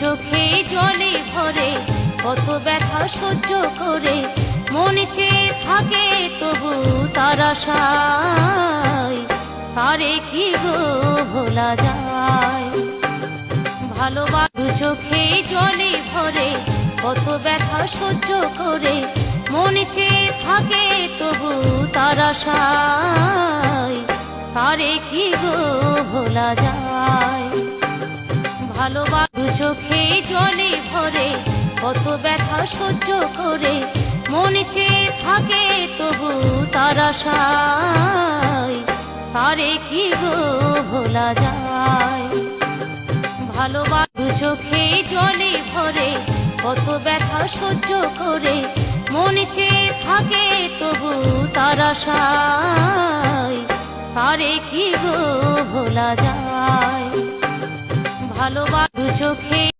চোখে জলে ভরে কত ব্যথা সহ্য করে মন চেয়ে থাকে তবু তার আশায় তারে কি গো ভোলা যায়। ভালোবাসা চোখে জলে ভরে কত ব্যথা সহ্য করে মন চেয়ে থাকে তবু তার আশায় তারে কি গো ভোলা যায়। ভালোবাসা চোখে জলে ভরে কত ব্যথা সহ্য করে মন চেয়ে থাকে তবু তার আশায় তারে কি গো ভোলা যায়। ভালোবাসা চোখে জলে ভরে কত ব্যথা সহ্য করে মন চেয়ে থাকে তবু তার আশায় তারে কি গো ভোলা যায়। ভালোবাসা চোখে